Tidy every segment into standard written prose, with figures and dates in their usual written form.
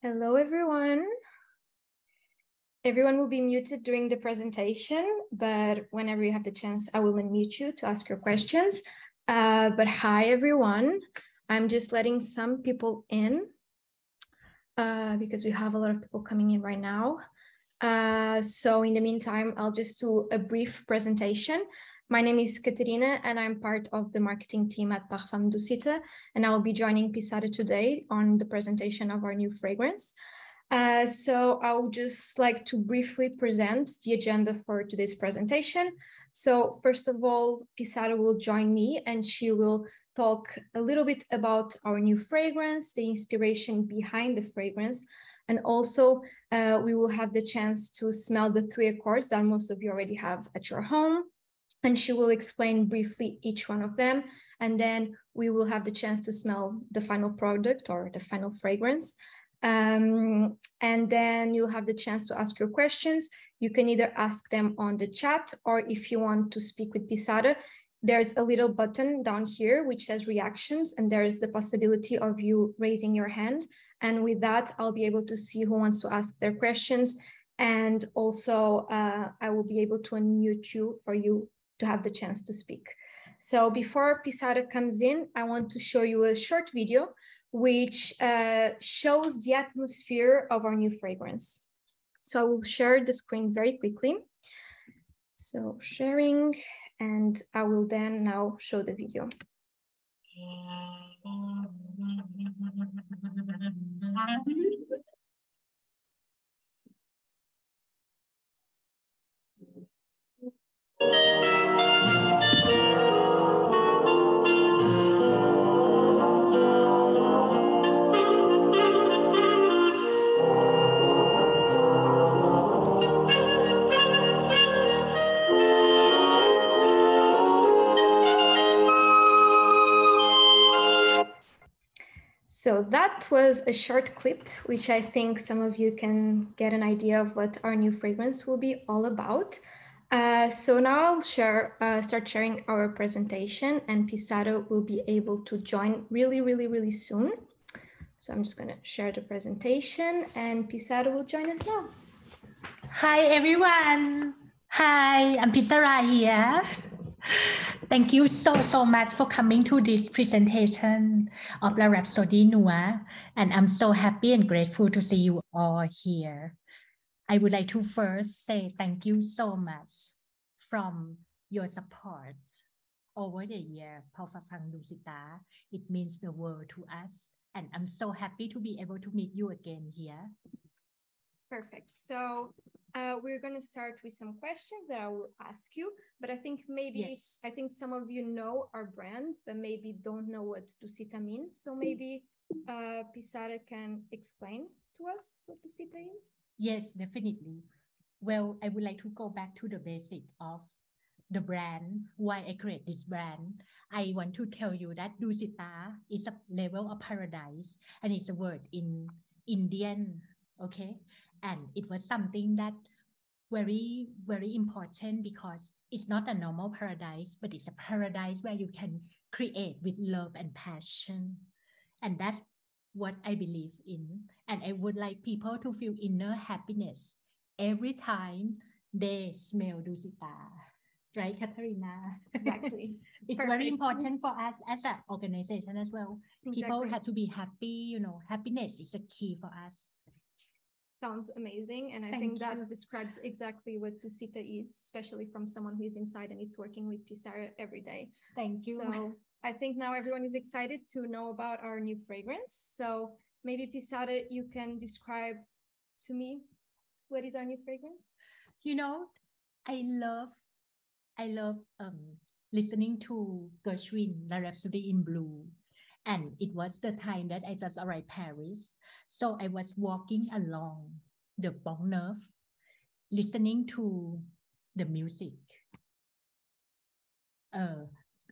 Hello, everyone. Everyone will be muted during the presentation, but whenever you have the chance, I will unmute you to ask your questions. But hi, everyone. I'm just letting some people in because we have a lot of people coming in right now. So in the meantime, I'll just do a brief presentation. My name is Catarina, and I'm part of the marketing team at Parfums Dusita, and I will be joining Pissara today on the presentation of our new fragrance. So I would just like to briefly present the agenda for today's presentation. So first of all, Pissara will join me and she will talk a little bit about our new fragrance, the inspiration behind the fragrance, and also we will have the chance to smell the 3 accords that most of you already have at your home. And she will explain briefly each one of them. And then we will have the chance to smell the final product or the final fragrance. And then you'll have the chance to ask your questions. You can either ask them on the chat, or if you want to speak with Pissara, there's a little button down here which says reactions, and there's the possibility of you raising your hand. And with that, I'll be able to see who wants to ask their questions. And also I will be able to unmute you for you to have the chance to speak. So before Pissara comes in, I want to show you a short video which shows the atmosphere of our new fragrance. So I will share the screen very quickly. So sharing, and I will then now show the video. So that was a short clip, which I think some of you can get an idea of what our new fragrance will be all about. So now I'll start sharing our presentation, and Pissara will be able to join really soon. So I'm just going to share the presentation, and Pissara will join us now. Hi, everyone. Hi, I'm Pissara here. Thank you so much for coming to this presentation of the Rhapsodie Noire, and I'm so happy and grateful to see you all here. I would like to first say thank you so much from your support over the year for Parfums Dusita. It means the world to us, and I'm so happy to be able to meet you again here. Perfect. So we're going to start with some questions that I will ask you, but I think I think some of you know our brand, but maybe don't know what Dusita means. So maybe Pissara can explain to us what Dusita is. Yes, definitely. Well, I would like to go back to the basic of the brand, why I create this brand. I want to tell you that Dusita is a level of paradise, and it's a word in Indian, okay? And it was something that very important, because it's not a normal paradise, but it's a paradise where you can create with love and passion. And that's what I believe in. And I would like people to feel inner happiness every time they smell Dusita. Right, Catarina? Exactly. It's Perfect. Very important for us as an organization as well. Exactly. People have to be happy, happiness is a key for us. Sounds amazing. And I think that describes exactly what Dusita is, especially from someone who is inside and is working with Pissara every day. Thank you. So I think now everyone is excited to know about our new fragrance. So maybe Pissara, you can describe to me what is our new fragrance? I love listening to Gershwin, the Rhapsody in Blue. And it was the time that I just arrived Paris. So I was walking along the Pont-Neuf, listening to the music,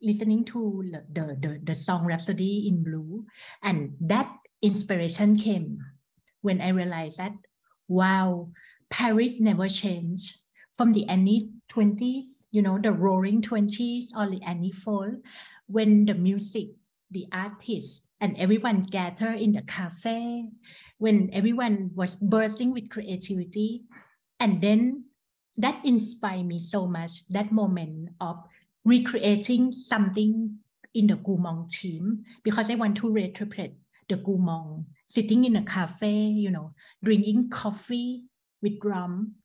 listening to the song Rhapsody in Blue. And that inspiration came when I realized that, wow, Paris never changed from the Années 20s, the roaring 20s, or the Années Folles, when the music, the artists, and everyone gather in the cafe, when everyone was bursting with creativity. And then that inspired me so much, that moment of recreating something in the gourmand team, because I want to reinterpret the gourmand sitting in a cafe, you know, drinking coffee with rum,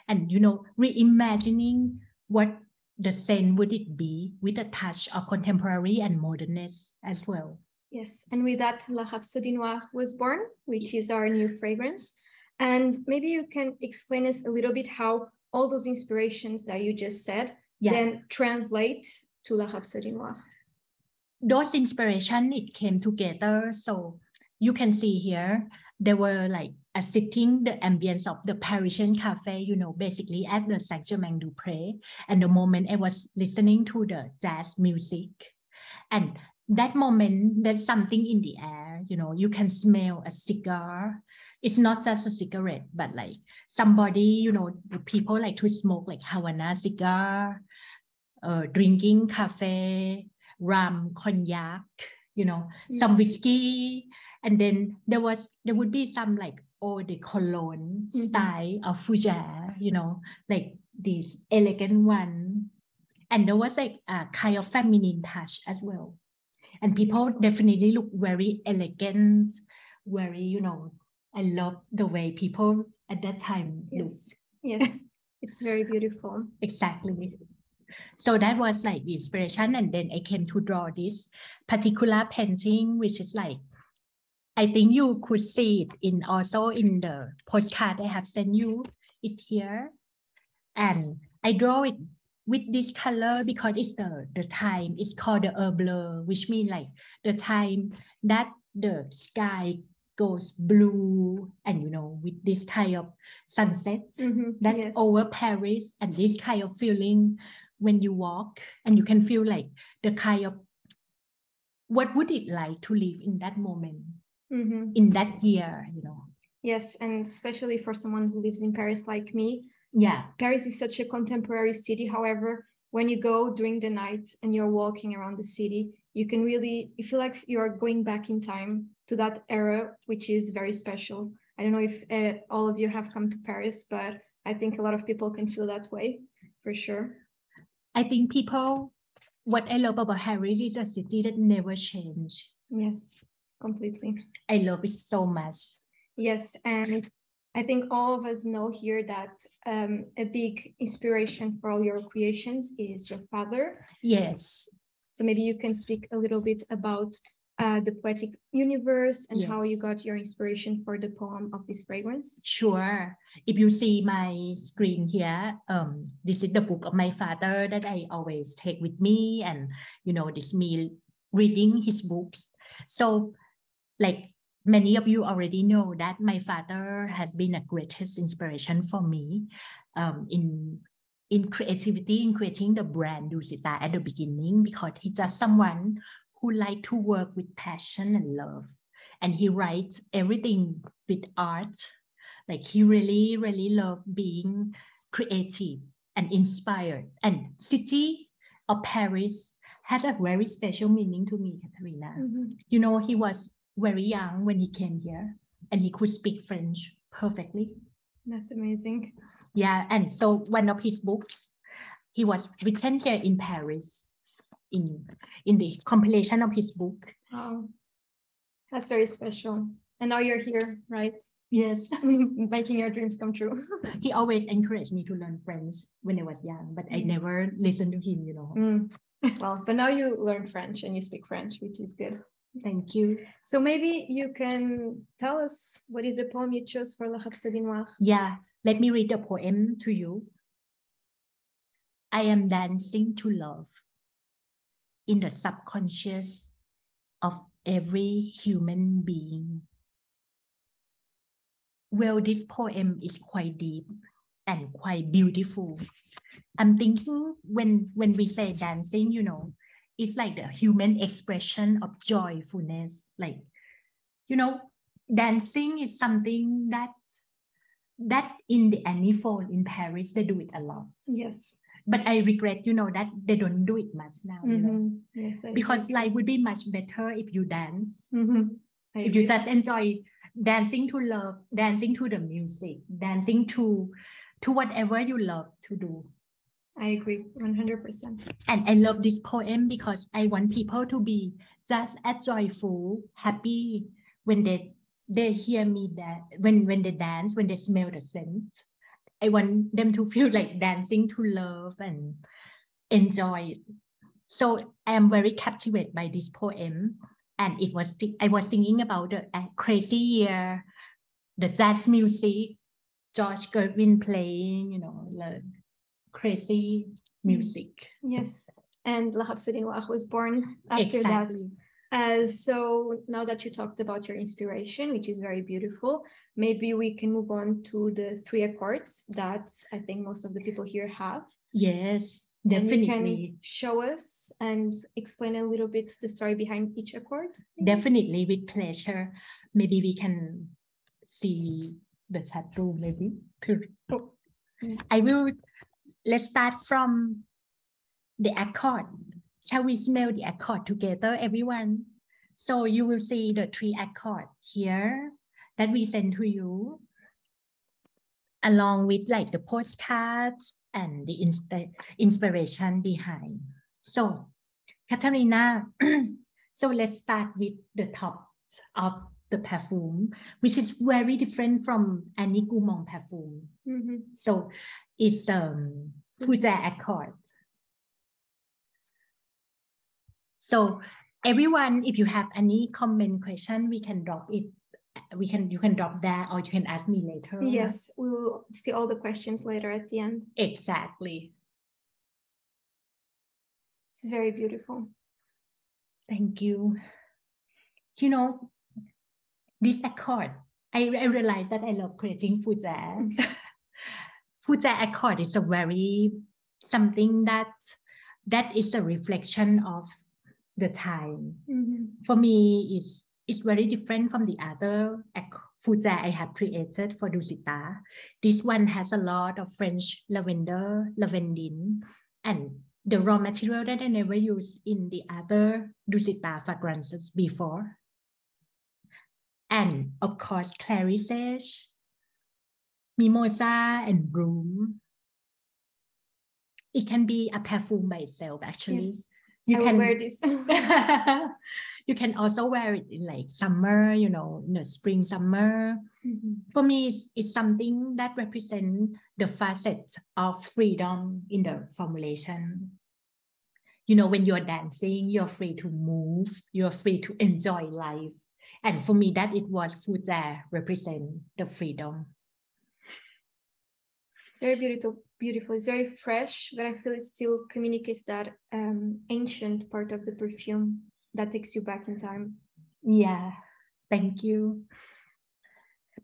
and, you know, reimagining what the scent would it be with a touch of contemporary and modernness as well. Yes, and with that, La Rhapsodie Noire was born, which is our new fragrance. And maybe you can explain us a little bit how all those inspirations that you just said then translate to La Rhapsodie Noire. Those inspiration, it came together. So you can see here, they were like sitting the ambience of the Parisian cafe, you know, basically at the Saint-Germain-du-Pré. And the moment I was listening to the jazz music, and that moment, there's something in the air, you know, you can smell a cigar. It's not just a cigarette, but like somebody, you know, people like to smoke like Havana cigar, drinking cafe, rum, cognac, you know, some whiskey. And then there would be some like eau de cologne style of fougère, you know, like this elegant one. And there was like a kind of feminine touch as well. And people definitely look very elegant, very, you know, I love the way people at that time looked. Yes, it's very beautiful. Exactly. So that was like the inspiration. And then I came to draw this particular painting, which is like, I think you could see it in also in the postcard I have sent you. It's here. And I draw it with this color because it's the time. It's called the bleu, which means like the time that the sky goes blue, and, you know, with this kind of sunset that over Paris, and this kind of feeling when you walk and you can feel like the kind of what would it like to live in that moment in that year, you know. Yes, and especially for someone who lives in Paris like me. Yeah, Paris is such a contemporary city. However, when you go during the night and you're walking around the city, you can really, you feel like you're going back in time to that era, which is very special. I don't know if all of you have come to Paris, but I think a lot of people can feel that way, for sure. I think people, what I love about Paris is a city that never changes. Yes, completely. I love it so much. Yes, and I think all of us know here that a big inspiration for all your creations is your father. Yes. So maybe you can speak a little bit about the poetic universe and how you got your inspiration for the poem of this fragrance. Sure. If you see my screen here, this is the book of my father that I always take with me, and, you know, this me reading his books. So like many of you already know that my father has been a greatest inspiration for me in creativity, in creating the brand Dusita at the beginning, because he's just someone who likes to work with passion and love. And he writes everything with art. Like he really, really loved being creative and inspired. And city of Paris had a very special meaning to me, Catarina. You know, he was very young when he came here, and he could speak French perfectly. That's amazing. Yeah, and so one of his books, he was written here in Paris, in the compilation of his book. Wow, that's very special. And now you're here, right? Yes. Making your dreams come true. He always encouraged me to learn French when I was young, but I never listened to him, you know. Well, but now you learn French and you speak French, which is good. Thank you. So maybe you can tell us what is the poem you chose for La Rhapsodie Noire? Yeah, let me read the poem to you. I am dancing to love in the subconscious of every human being. Well, this poem is quite deep and quite beautiful. I'm thinking when we say dancing, you know, it's like the human expression of joyfulness. Like, you know, dancing is something that in the Années Folles in Paris, they do it a lot. Yes. But I regret, you know, that they don't do it much now, you know. Yes, because life would be much better if you dance. If you just enjoy dancing to love, dancing to the music, dancing to whatever you love to do. I agree 100%. And I love this poem because I want people to be just as joyful, happy when they hear me, that when they dance, when they smell the scent. I want them to feel like dancing to love and enjoy it. So I am very captivated by this poem. And I was thinking about the crazy year, the jazz music, George Gershwin playing, the crazy music. Yes, and Rhapsodie Noire was born after that. So now that you talked about your inspiration, which is very beautiful, maybe we can move on to the 3 accords that I think most of the people here have. Yes, definitely. And you can show us and explain a little bit the story behind each accord? Definitely, with pleasure. Maybe we can see the chat room, maybe. Oh. Let's start from the accord. Shall we smell the accord together, everyone? So you will see the 3 accords here that we send to you, along with like the postcards and the inspiration behind. So, Catarina, so let's start with the top of the perfume, which is very different from any gourmand perfume. Mm-hmm. So it's fougère accord. So everyone, if you have any comment, question, we can drop it. You can drop that, or you can ask me later. Yes, we will see all the questions later at the end. Exactly. It's very beautiful. Thank you. This accord, I realized that I love creating fougère. Fougère accord is a very something that is a reflection of the time. Mm-hmm. For me, it's very different from the other fougère I have created for Dusita. This one has a lot of French lavender, lavandin, and the raw material that I never used in the other Dusita fragrances before. And of course, clary sage, mimosa, and broom. It can be a perfume by itself, actually. Yes. I will wear this. You can also wear it in like summer, in the spring, summer. Mm-hmm. For me, it's something that represents the facet of freedom in the formulation. When you're dancing, you're free to move, you're free to enjoy life. And for me, that it was fougère represent the freedom. Very beautiful. It's very fresh, but I feel it still communicates that ancient part of the perfume that takes you back in time. Yeah, thank you.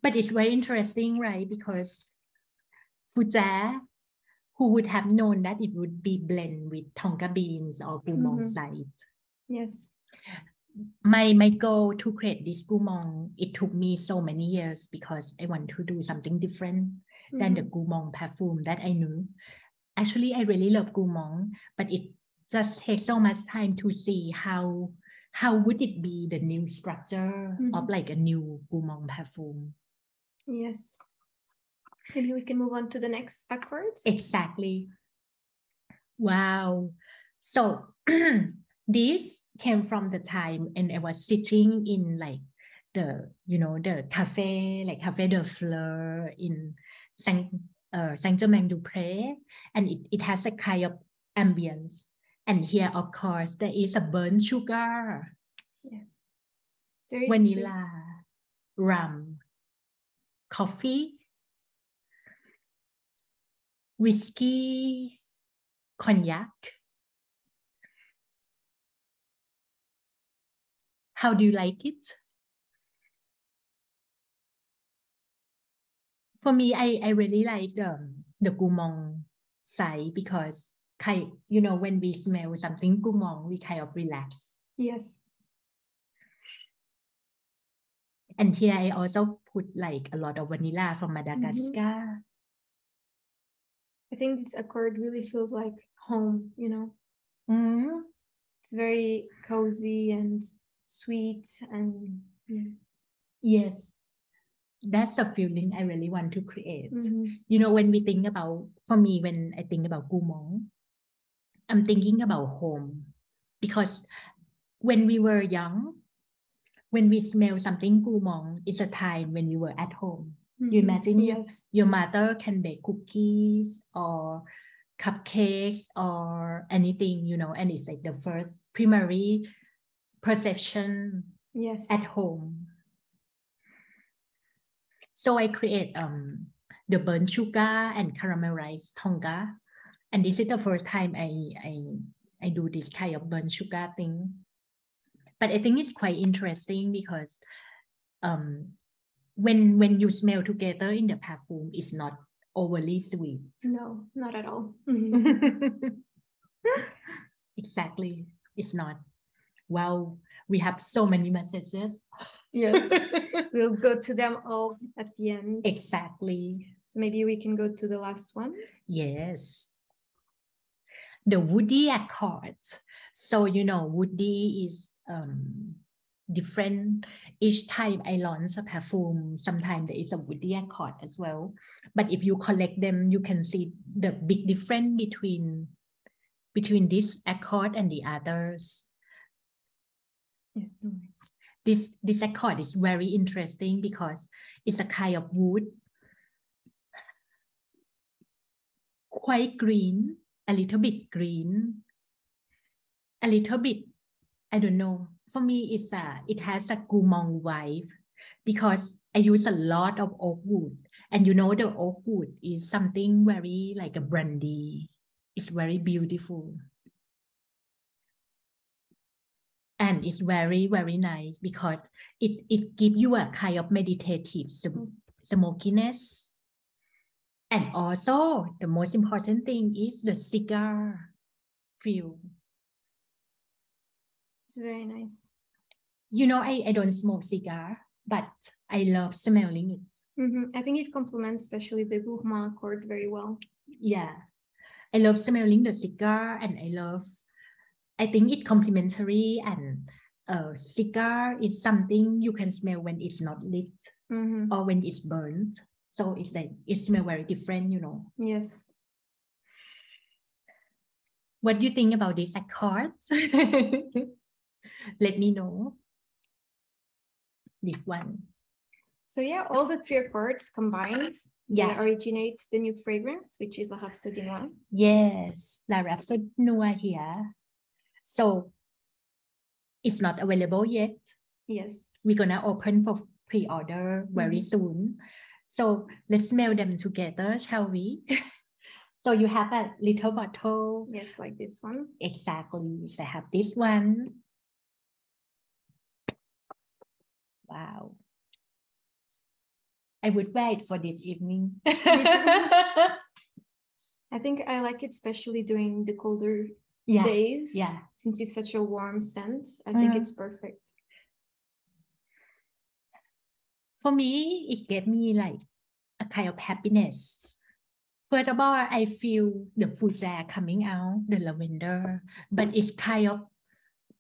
But it's very interesting, right? Because fougère, who would have known that it would be blended with tonka beans or gourmand seeds? Yes. My goal to create this gourmand, it took me so many years because I want to do something different than the gourmand perfume that I knew. Actually, I really love gourmand, but it just takes so much time to see how would it be the new structure of like a new gourmand perfume. Yes. Maybe we can move on to the next accord. Exactly. Wow. So this came from the time and I was sitting in like the cafe, like Café de Fleur in Saint-Germain-du-Pré, and it has a kind of ambience. And here, of course, there is a burnt sugar. Yes. It's very vanilla, sweet. Rum, coffee, whiskey, cognac. How do you like it? For me, I really like the gourmand side because when we smell something gourmand, we kind of relax. Yes. And here I also put like a lot of vanilla from Madagascar. I think this accord really feels like home, It's very cozy and sweet and yes. that's the feeling I really want to create. You know, when we think about, for me, when I think about gourmand, I'm thinking about home, because when we were young, when we smell something gourmand, it's a time when you were at home. You imagine your mother can bake cookies or cupcakes or anything, you know, and it's like the first primary perception at home. So I create the burnt sugar and caramelized tonga, and this is the first time I do this kind of burnt sugar thing. But I think it's quite interesting because when you smell together in the perfume, it's not overly sweet. No, not at all. Exactly, it's not. Wow, we have so many messages. Yes, we'll go to them all at the end. Exactly. So maybe we can go to the last one. Yes. The woody accords. So, you know, woody is different. Each time I launch a perfume, sometimes there is a woody accord as well. But if you collect them, you can see the big difference between this accord and the others. Yes. This accord is very interesting because it's a kind of wood, quite green, a little bit green, a little bit, I don't know. For me, it has a gourmand vibe because I use a lot of oak wood, and you know the oak wood is something very like a brandy. It's very beautiful. And it's very, very nice because it gives you a kind of meditative smokiness. And also, the most important thing is the cigar feel. It's very nice. You know, I don't smoke cigar, but I love smelling it. I think it complements especially the gourmand accord very well. Yeah, I love smelling the cigar, and I think it's complementary, and cigar is something you can smell when it's not lit or when it's burnt. So it's like, it smells very different, you know. Yes. What do you think about these accords? Let me know. This one. So yeah, all the three accords combined originate the new fragrance, which is La Rhapsodie Noire. Yes, La Rhapsodie Noire here. So it's not available yet. Yes. We're gonna open for pre-order very soon. So let's smell them together, shall we? So you have a little bottle. Yes, like this one. Exactly. I have this one. Wow. I would wear it for this evening. I think I like it especially during the colder days. Yeah. Since it's such a warm scent, I think it's perfect. For me, it gave me like a kind of happiness. First of all, I feel the fougère coming out, the lavender, but it's kind of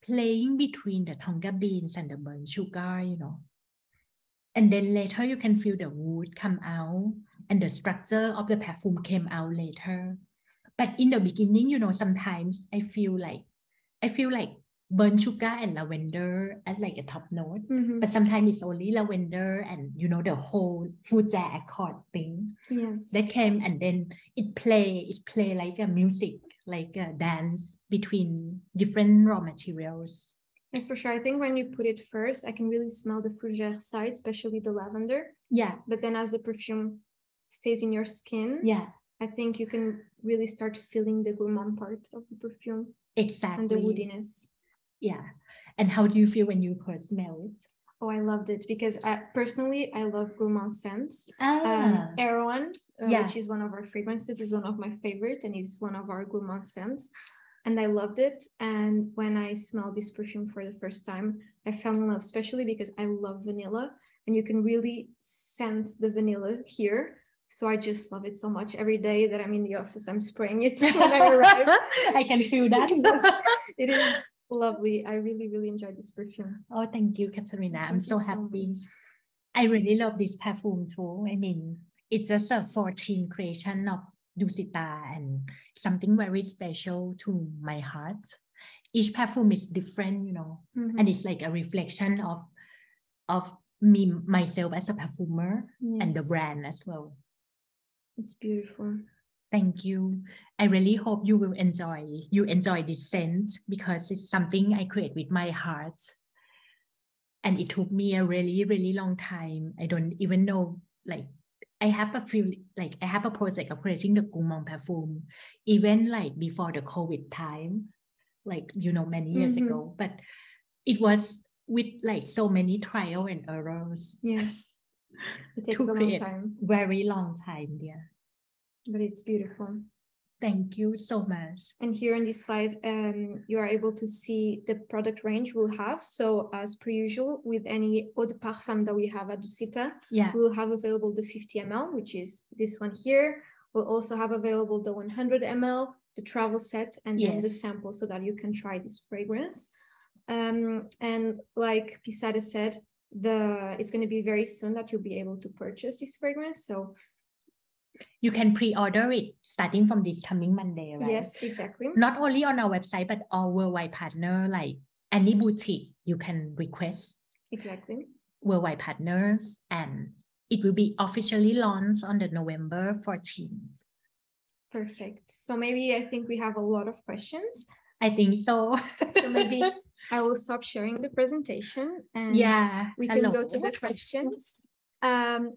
playing between the tonga beans and the burnt sugar, you know. And then later you can feel the wood come out, and the structure of the perfume came out later. But in the beginning, you know, sometimes I feel like burnt sugar and lavender as like a top note. But sometimes it's only lavender and, you know, the whole fougère accord thing. Yes. That came, and then it play like a music, like a dance between different raw materials. Yes, for sure. I think when you put it first, I can really smell the fougère side, especially the lavender. Yeah. But then as the perfume stays in your skin, I think you can really start feeling the gourmand part of the perfume. Exactly. And the woodiness. Yeah. And how do you feel when you first smell it? Oh, I loved it because personally, I love gourmand scents. Erewhon, which is one of our fragrances, is one of my favorite, and is one of our gourmand scents. And I loved it. And when I smelled this perfume for the first time, I fell in love, especially because I love vanilla, and you can really sense the vanilla here. So I just love it so much. Every day that I'm in the office, I'm spraying it when I arrive. I can feel that. It is lovely. I really, really enjoyed this perfume. Oh, thank you, Catarina. I'm so happy. I really love this perfume too. I mean, it's just a 14 creation of Dusita and something very special to my heart. Each perfume is different, you know, and it's like a reflection of me, myself as a perfumer and the brand as well. It's beautiful. Thank you. I really hope you will enjoy this scent because it's something I create with my heart. And it took me a really, really long time. I don't even know, like, I have a project of creating the gourmand perfume, even like before the COVID time, like, you know, many years ago. But it was with like so many trial and errors. Yes. It takes a long time. Very long time, yeah. But it's beautiful. Thank you so much. And here in this slide, you are able to see the product range we'll have. So as per usual, with any eau de parfum that we have at Dusita, we'll have available the 50 ml, which is this one here. We'll also have available the 100 ml, the travel set, and then the sample so that you can try this fragrance. And like Pissara said, it's going to be very soon that you'll be able to purchase this fragrance. So you can pre-order it starting from this coming Monday, right? Yes, exactly. Not only on our website, but all worldwide partner, like any boutique, you can request. Exactly. Worldwide partners, and it will be officially launched on the November 14th. Perfect. So maybe I think we have a lot of questions. I think so. So maybe I will stop sharing the presentation and we can go to the questions.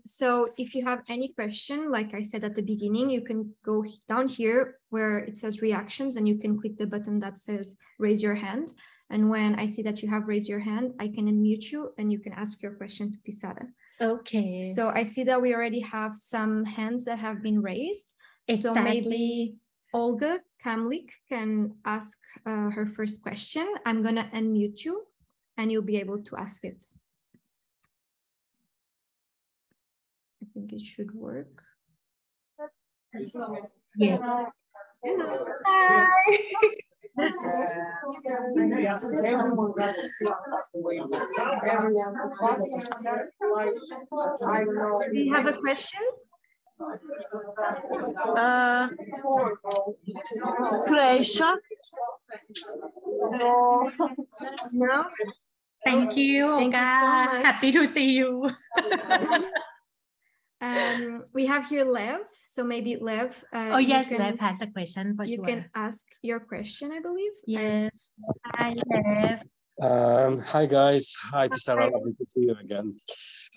So if you have any question, like I said at the beginning, you can go down here where it says reactions and you can click the button that says raise your hand. And when I see that you have raised your hand, I can unmute you and you can ask your question to Pissara. Okay. So I see that we already have some hands that have been raised. Exactly. So maybe Olga Kamlik can ask her first question. I'm going to unmute you and you'll be able to ask it. I think it should work. Yeah. Hi. Do you have a question? Croatia. No. Thank you, Thank you so much. Happy to see you. We have here Lev, so maybe Lev. Yes, Lev has a question for sure. You can ask your question, I believe. Yes. Hi, Lev. Hi, guys. Hi, Pissara. Lovely to see you again.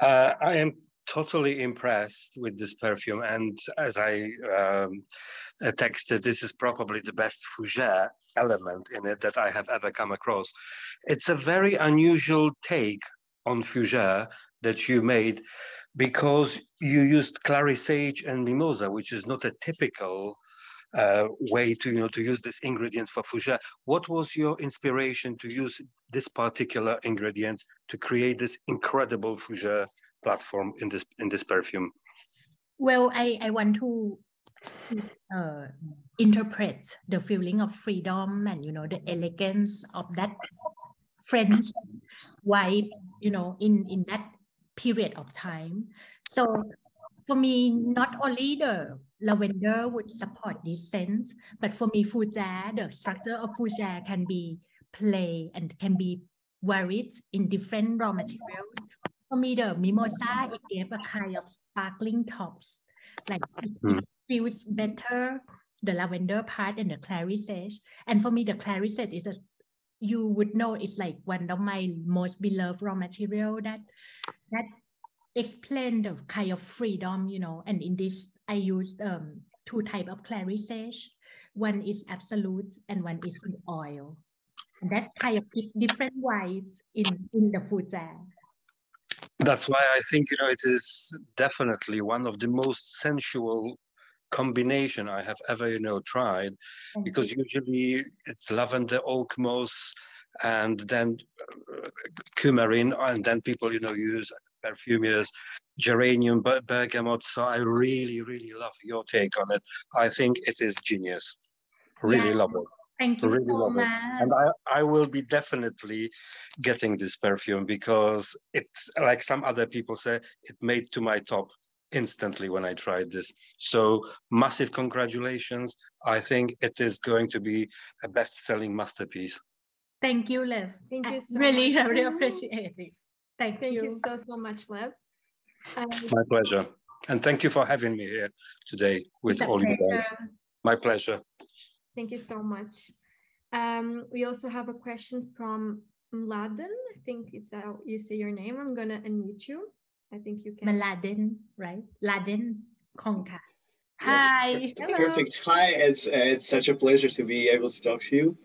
I am totally impressed with this perfume, and as I texted, this is probably the best fougère element in it that I have ever come across. It's a very unusual take on fougère that you made, because you used clary sage and mimosa, which is not a typical way to use this ingredient for fougère. What was your inspiration to use this particular ingredient to create this incredible fougère platform in this perfume? Well, I want to interpret the feeling of freedom and the elegance of that French vibe, in that period of time. So for me, not only the lavender would support this sense, but for me, fougère, the structure of fougère can be play and can be varied in different raw materials. For me, the mimosa, it gave a kind of sparkling tops, like it feels better, the lavender part and the clary sage. And for me, the clary sage is you would know it's like one of my most beloved raw material that explain the kind of freedom, and in this I used two types of clary sage. One is absolute and one is in oil. And that kind of different vibes in the fougère. That's why I think it is definitely one of the most sensual combination I have ever tried, because usually it's lavender, oak moss, and then coumarin, and then people use perfumers geranium, bergamot. So I really love your take on it. I think it is genius. Really love it. Thank you Really so love it. And much. I will be definitely getting this perfume because it's like some other people say, it made to my top instantly when I tried this. So massive congratulations. I think it is going to be a best-selling masterpiece. Thank you, Lev. Thank you I so really, much. really appreciate it. Thank Thank you. you so much, Lev. My pleasure. And thank you for having me here today with It's a all you guys. pleasure. My pleasure. Thank you so much. We also have a question from Mladen. I think it's how you say your name. I'm gonna unmute you. I think you can. Mladen, right? Laden Kongka. Yes, Hi. perfect. Hi, it's such a pleasure to be able to talk to you.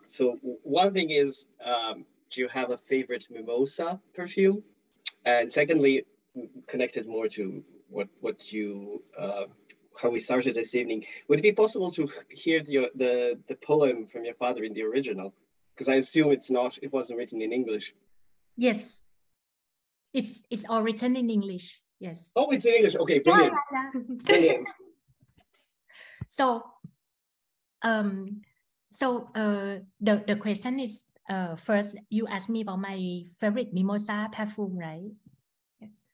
So one thing is, do you have a favorite mimosa perfume? And secondly, connected more to what you how we started this evening, would it be possible to hear the poem from your father in the original? Because I assume it wasn't written in English. Yes. It's all written in English. Yes. Oh, it's in English. Okay, brilliant. Brilliant. So the question is first you asked me about my favorite mimosa perfume, right? Yes.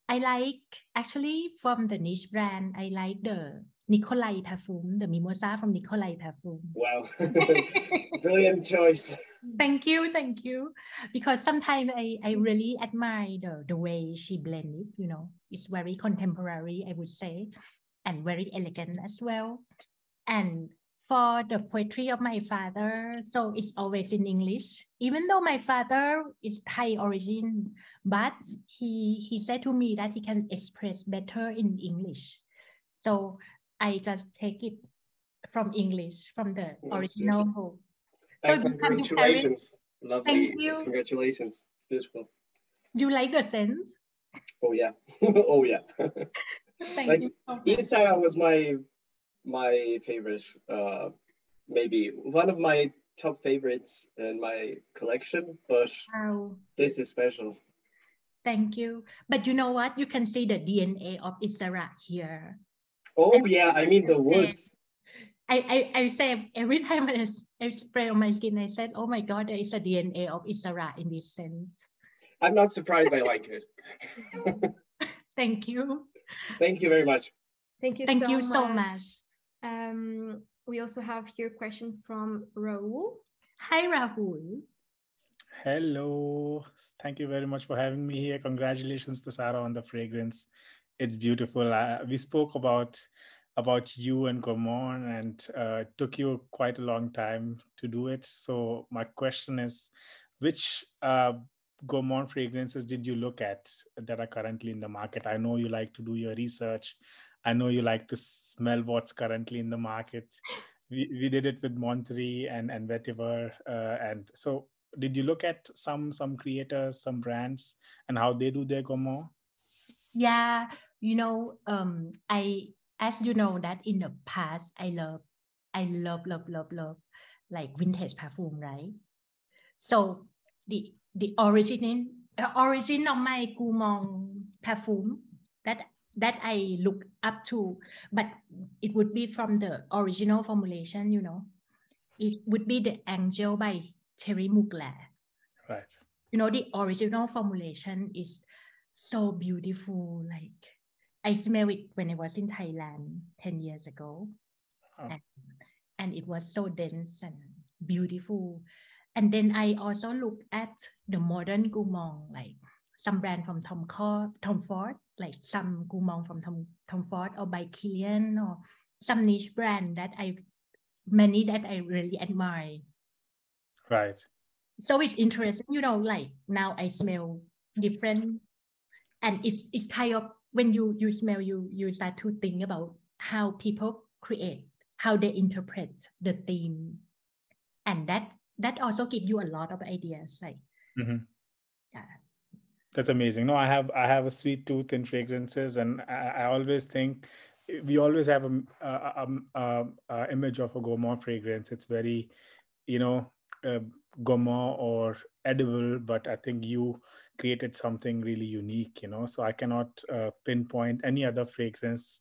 I like actually from the niche brand, I like the Nicolai perfume, the mimosa from Nicolai perfume. Wow. Brilliant choice. Thank you. Because sometimes I really admire the way she blended it, it's very contemporary, I would say, and very elegant as well. And for the poetry of my father, so it's always in English, even though my father is Thai origin, but he said to me that he can express better in English. So I just take it from English, from the original book. So congratulations. Lovely. Thank you. Congratulations. It's beautiful. Do you like the scent? Oh yeah. Oh yeah. Thank you so much. Style was my favorite, maybe one of my top favorites in my collection, but this is special. Thank you. But you know what? You can see the DNA of Pissara here. Oh yeah, I mean the woods. I say every time I spray on my skin, I said, oh my God, there is a DNA of Pissara in this scent. I'm not surprised I like it. Thank you. Thank you very much. Thank you so much. We also have here a question from Rahul. Hi, Rahul. Hello. Thank you very much for having me here. Congratulations, Pissara, on the fragrance. It's beautiful. We spoke about you and gourmand, and it took you quite a long time to do it. So my question is, which gourmand fragrances did you look at that are currently in the market? I know you like to do your research. I know you like to smell what's currently in the market. We did it with Monterey and Vetiver, and so did you look at some creators, some brands, and how they do their gourmand? Yeah, as you know that in the past I love like vintage perfume, right? So the origin of my gourmand perfume that I look up to, but it would be from the original formulation, it would be the Angel by Thierry Mugler. Right. The original formulation is so beautiful. Like I smelled it when I was in Thailand 10 years ago. Oh. And it was so dense and beautiful. And then I also looked at the modern gourmand, like some brand from Tom Ford, like some gourmand from Tom Ford or by Kilian, or some niche brand many that I really admire. Right. So it's interesting, like now I smell different, and it's kind of when you smell, you start to think about how people create, how they interpret the theme, and that also gives you a lot of ideas. Like, yeah. That's amazing. No, I have a sweet tooth in fragrances, and I always think we always have a image of a gourmand fragrance. It's very, gourmand or edible, but I think you created something really unique, so I cannot pinpoint any other fragrance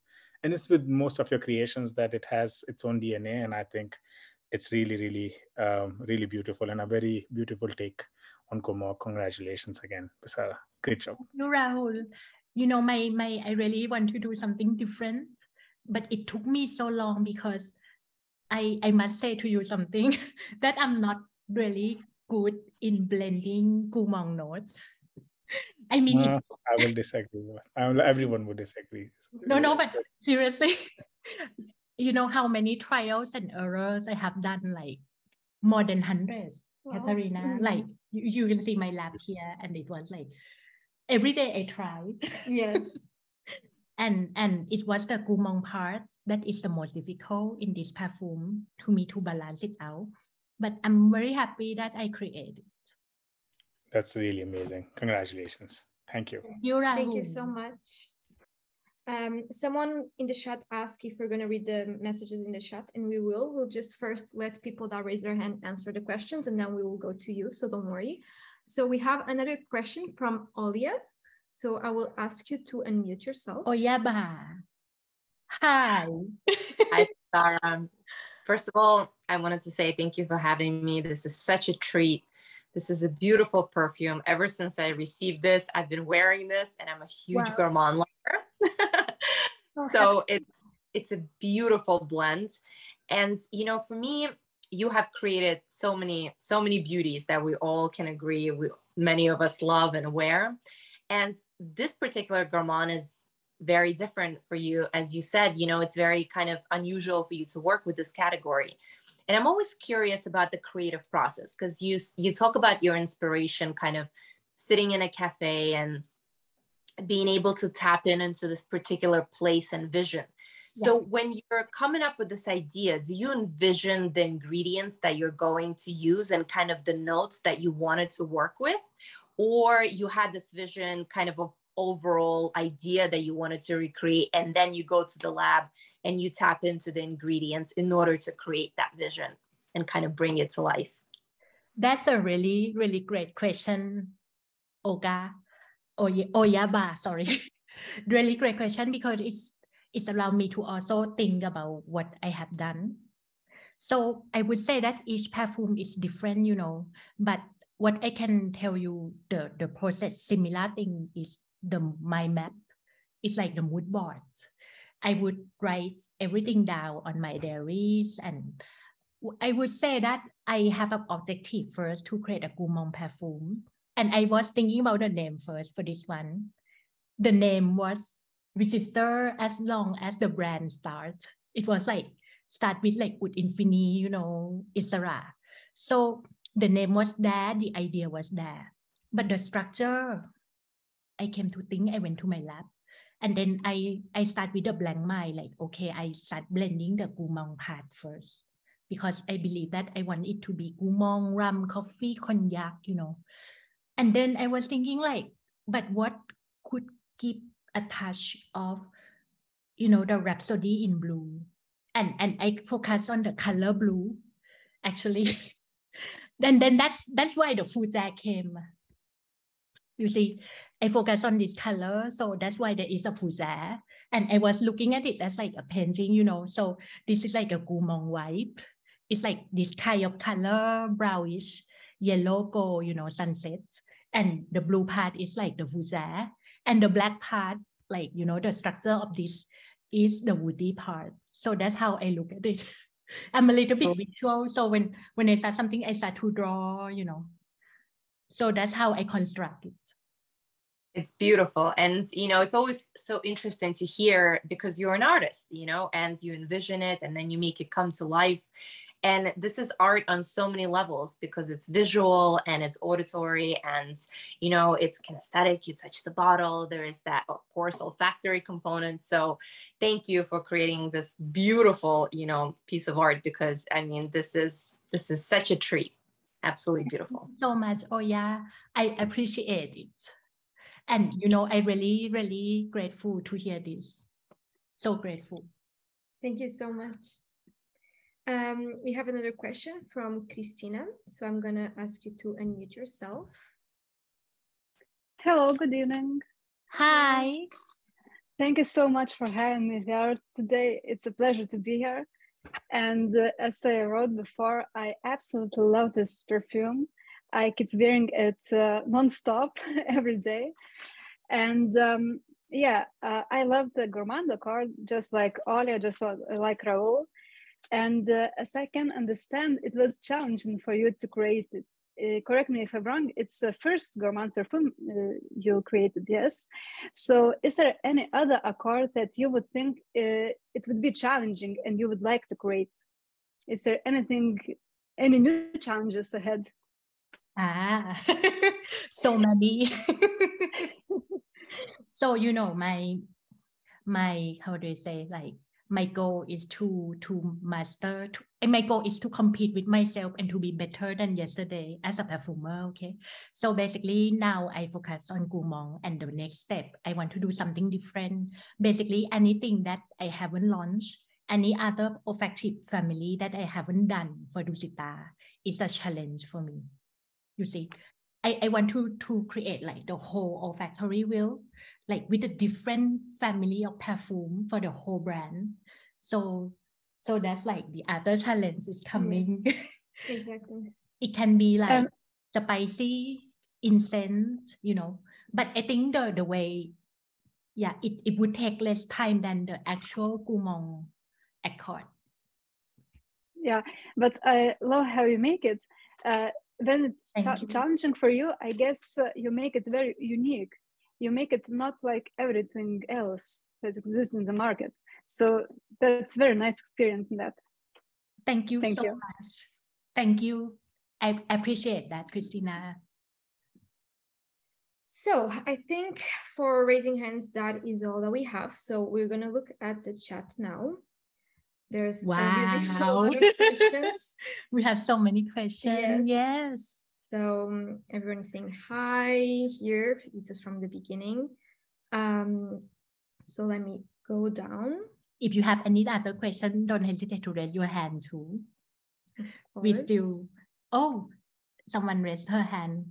it's with most of your creations that it has its own DNA, and I think it's really, really beautiful and a very beautiful take on gourmand. Congratulations again, Pissara. Great job. You, Rahul. You know, I really want to do something different, but it took me so long because I must say to you something that I'm not really good in blending gourmand notes. I mean, I will disagree. Everyone would disagree. No, but seriously, you know how many trials and errors I have done, like more than hundreds, Catarina. Mm-hmm. Like you can see my lab here, and it was like every day I tried. Yes. and it was the gourmand part that is the most difficult in this perfume to me to balance it out. But I'm very happy that I created it. That's really amazing. Congratulations. Thank you. Thank you so much. Someone in the chat asked if we're going to read the messages in the chat, and we will. We'll just first let people that raise their hand answer the questions, and then we will go to you, so don't worry. So we have another question from Olia. So I will ask you to unmute yourself. Oyaba. Hi. Hi, Sarah. First of all, I wanted to say thank you for having me. This is such a treat. This is a beautiful perfume. Ever since I received this, I've been wearing this, and I'm a huge gourmand lover. So it's a beautiful blend. And, you know, for me, you have created so many beauties that we all can agree many of us love and wear. And this particular gourmand is very different for you. As you said, you know, it's very kind of unusual for you to work with this category. And I'm always curious about the creative process, because you talk about your inspiration kind of sitting in a cafe and being able to tap into this particular place and vision. Yeah. So when you're coming up with this idea, do you envision the ingredients that you're going to use and kind of the notes that you wanted to work with? Or you had this vision kind of overall idea that you wanted to recreate, and then you go to the lab and you tap into the ingredients in order to create that vision and kind of bring it to life? That's a really, really great question, Oyaba, sorry. Really great question, because it's allowed me to also think about what I have done. So I would say that each perfume is different, you know, but what I can tell you, the process, similar thing is the mind map. It's like the mood boards. I would write everything down on my diaries, and I would say that I have an objective first to create a gourmand perfume. And I was thinking about the name first for this one. The name was registered as long as the brand starts. It was like, start with like with Infini, you know, Pissara. So the name was there, the idea was there. But the structure, I came to think, I went to my lab. And then I start with a blank mind, like, okay, I start blending the gourmand part first, because I believe that I want it to be gourmand, rum, coffee, cognac, you know. And then I was thinking like, but what could give a touch of, you know, the Rhapsody in blue? And I focus on the color blue, actually. then that's why the fougère came. You see, I focus on this color, so that's why there is a fougère. And I was looking at it as like a painting, you know. So this is like a gourmand vibe. It's like this kind of color, brownish, yellow, gold, you know, sunset. And the blue part is like the fougère. And the black part, like, you know, the structure of this is the woody part. So that's how I look at it. I'm a little bit visual. So when I start something, I start to draw, you know. So that's how I construct it. It's beautiful. And, you know, it's always so interesting to hear, because you're an artist, you know, and you envision it and then you make it come to life. And this is art on so many levels, because it's visual and it's auditory and, you know, it's kinesthetic. You touch the bottle. There is that, of course, olfactory component. So thank you for creating this beautiful, you know, piece of art, because, I mean, this is such a treat. Absolutely beautiful. So much. Oh, yeah. I appreciate it. And, you know, I really, really grateful to hear this. So grateful. Thank you so much. We have another question from Christina. So I'm going to ask you to unmute yourself. Hello, good evening. Hi. Thank you so much for having me here today. It's a pleasure to be here. And as I wrote before, I absolutely love this perfume. I keep wearing it non-stop every day. And I love the gourmand decor, just like Olia, just like Raul. And as I can understand, it was challenging for you to create it. Correct me if I'm wrong, it's the first gourmand perfume you created, yes? So is there any other accord that you would think it would be challenging and you would like to create? Is there any new challenges ahead? So many. So, you know, my, how do you say, like, my goal is to master, and my goal is to compete with myself and to be better than yesterday as a perfumer, okay? So basically now I focus on gourmand, and the next step, I want to do something different. Basically anything that I haven't launched, any other olfactive family that I haven't done for Dusita is a challenge for me. You see, I want to create like the whole olfactory wheel, like with a different family of perfume for the whole brand. So that's like the other challenge is coming. Yes, exactly. It can be like spicy, incense, you know, but I think the way, yeah, it would take less time than the actual gourmand accord. Yeah, but I love how you make it. When it's challenging for you, I guess you make it very unique. You make it not like everything else that exists in the market. So that's very nice experience in that. Thank you so much. Thank you. I appreciate that, Christina. So I think for raising hands, that is all that we have. So we're going to look at the chat now. There's really a lot of questions. We have so many questions. Yes. So everyone is saying hi here. It's just from the beginning. So let me go down. If you have any other question, don't hesitate to raise your hand too. We still. Oh, someone raised her hand.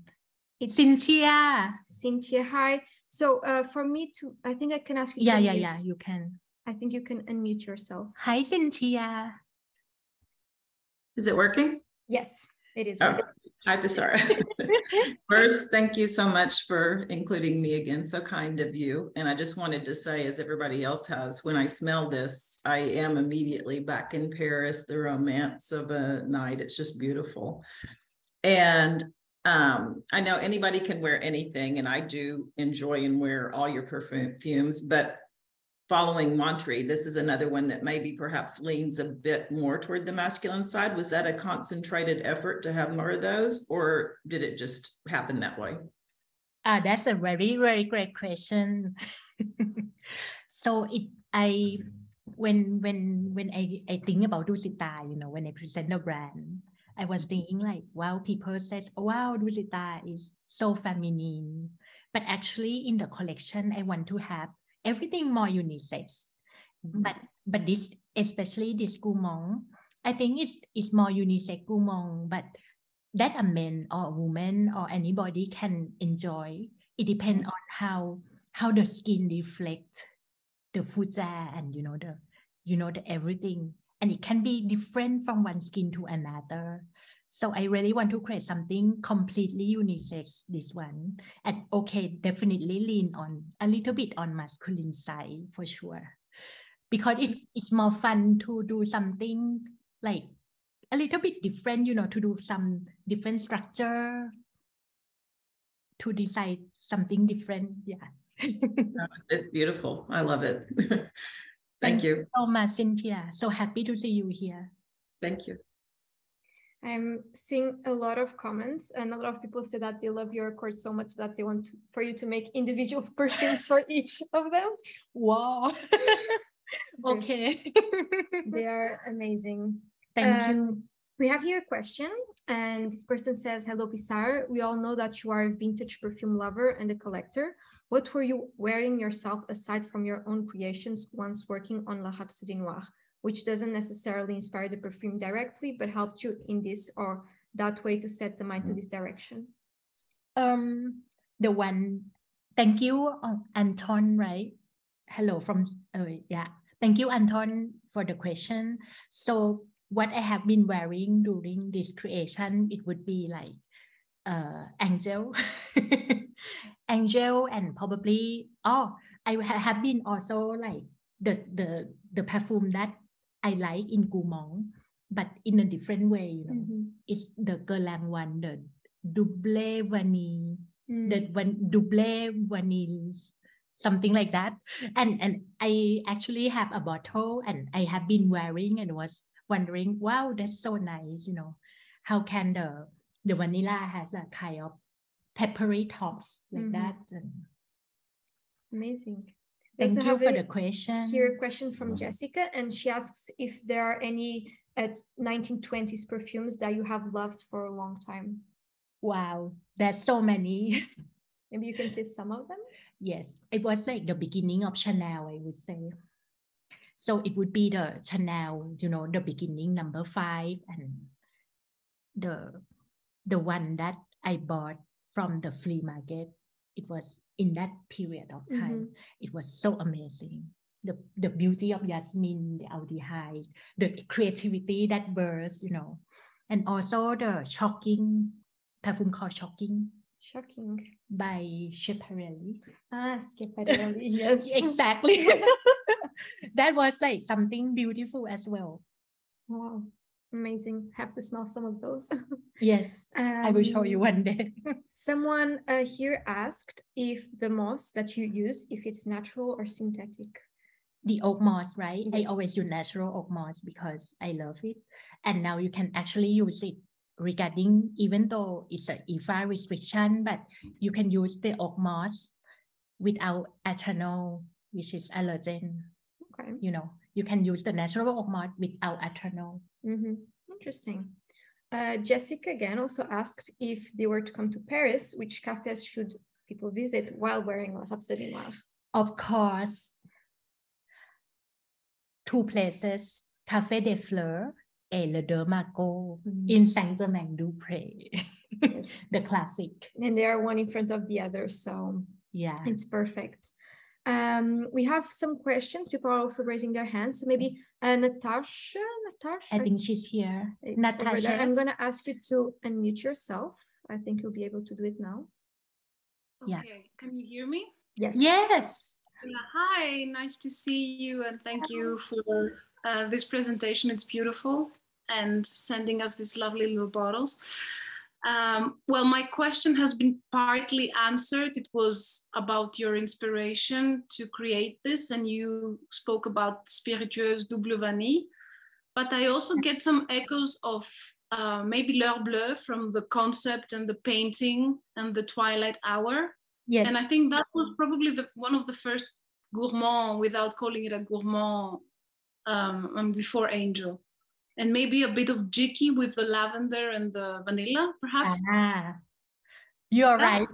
It's Cynthia. Cynthia, hi. So for me to, I think I can ask you. Yeah, you can. I think you can unmute yourself. Hi, Cynthia. Is it working? Yes, it is. Oh, hi, Pissara. First, thank you so much for including me again. So kind of you. And I just wanted to say, as everybody else has, when I smell this, I am immediately back in Paris, the romance of a night. It's just beautiful. And I know anybody can wear anything, and I do enjoy and wear all your perfumes, but following Montre, this is another one that maybe perhaps leans a bit more toward the masculine side. Was that a concentrated effort to have more of those, or did it just happen that way? That's a very, very great question. So when I think about Dusita, you know, when I present the brand, I was thinking like, wow, people said, oh, wow, Dusita is so feminine. But actually in the collection, I want to have everything more unisex. But this, especially this gourmand, I think it's more unisex gourmand, but that a man or a woman or anybody can enjoy. It depends on how the skin reflects the fougère and the everything. And it can be different from one skin to another. So I really want to create something completely unisex, this one. And okay, definitely lean on a little bit on masculine side for sure. Because it's more fun to do something like a little bit different, you know, to do some different structure, to decide something different. Yeah. It's beautiful. I love it. Thank you so much, Cynthia. So happy to see you here. Thank you. I'm seeing a lot of comments, and a lot of people say that they love your accords so much that they want for you to make individual perfumes for each of them. Wow. Okay. They are amazing. Thank you. We have here a question, and this person says, hello, Pissara. We all know that you are a vintage perfume lover and a collector. What were you wearing yourself aside from your own creations once working on La Rhapsodie Noire, which doesn't necessarily inspire the perfume directly, but helped you in this or that way to set the mind to this direction? The one, thank you, Anton, right? hello from yeah. Thank you, Anton, for the question. So what I have been wearing during this creation, it would be like angel, angel, and probably I have been also like the perfume that I like in gourmand, but in a different way. You know, it's the Guerlain one, the double vanille, the double vanille, something like that. And I actually have a bottle, and I have been wearing and was wondering, wow, that's so nice. You know, how can the vanilla has a kind of peppery tops like that. And amazing. thank you for the question. Here a question from Jessica, and she asks if there are any 1920s perfumes that you have loved for a long time. Wow, there's so many. Maybe you can say some of them. Yes, it was like the beginning of Chanel, I would say. So it would be the Chanel, you know, the beginning number 5, and the one that I bought from the flea market. It was in that period of time. It was so amazing. The beauty of jasmine, the aldehyde, the creativity that bursts, you know, and also the shocking perfume called Shocking by Schiaparelli. Schiaparelli, yes. Exactly. That was like something beautiful as well. Wow, amazing. Have to smell some of those. Yes, I will show you one day. Someone here asked if the moss that you use, if it's natural or synthetic. The oak moss, right? Yes. I always use natural oak moss because I love it. And now you can actually use it regarding, even though it's an IFA restriction, but you can use the oak moss without ethanol, which is allergen. Okay. You know, you can use the natural oak moss without ethanol. Interesting. Jessica again also asked if they were to come to Paris, which cafes should people visit while wearing a Rhapsodie Noire? Of course, 2 places, Café des Fleurs et Le Deux Magots in Saint-Germain-du-Pré. Yes. The classic. And they are one in front of the other, so yeah, it's perfect. We have some questions. People are also raising their hands. So maybe Natasha. I think she's here. Natasha. I'm going to ask you to unmute yourself. I think you'll be able to do it now. Okay, can you hear me? Yes. Yes. Hi, nice to see you, and thank you for this presentation. It's beautiful, and sending us these lovely little bottles. Well, my question has been partly answered. It was about your inspiration to create this, and you spoke about spiritueuse double vanille. But I also get some echoes of maybe L'Heure Bleue from the concept and the painting and the Twilight Hour. Yes. And I think that was probably one of the first gourmand, without calling it a gourmand, before Angel. And maybe a bit of Jicky with the lavender and the vanilla, perhaps. You're right.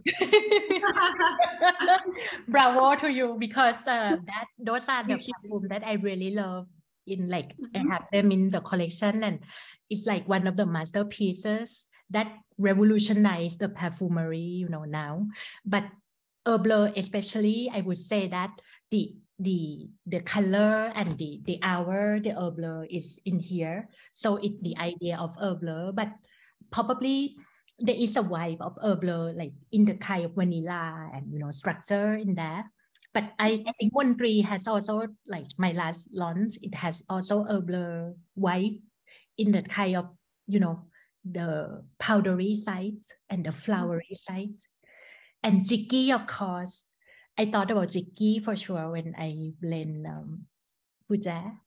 Bravo to you, because those are the perfumes that I really love. I have them in the collection, and it's like one of the masterpieces that revolutionized the perfumery, you know, now. But L'Heure Bleue especially, I would say that the color and the hour, the L'Heure Bleue is in here. So it's the idea of L'Heure Bleue, but probably there is a vibe of L'Heure Bleue, like in the kind of vanilla and, you know, structure in there. But I think Montri has also, like my last launch, it has also L'Heure Bleue vibe in the kind of, you know, the powdery side and the flowery side. And Jicky, of course. I thought about Jicky for sure when I blend fougère.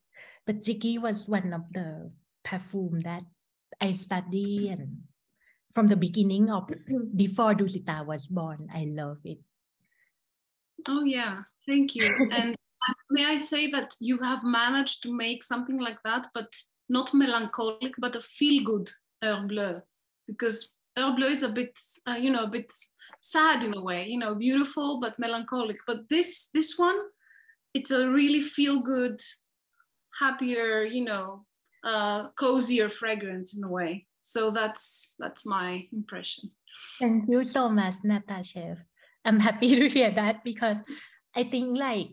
But Jicky was one of the perfume that I study, and from the beginning of before Dusita was born, I love it. Oh yeah, thank you. And may I say that you have managed to make something like that, but not melancholic, but a feel-good L'Heure Bleue, because L'Heure Bleue is a bit, a bit sad in a way, you know, beautiful but melancholic. But this one, it's a really feel-good, happier, you know, cozier fragrance in a way. So that's my impression. Thank you so much, Natasha. I'm happy to hear that, because I think like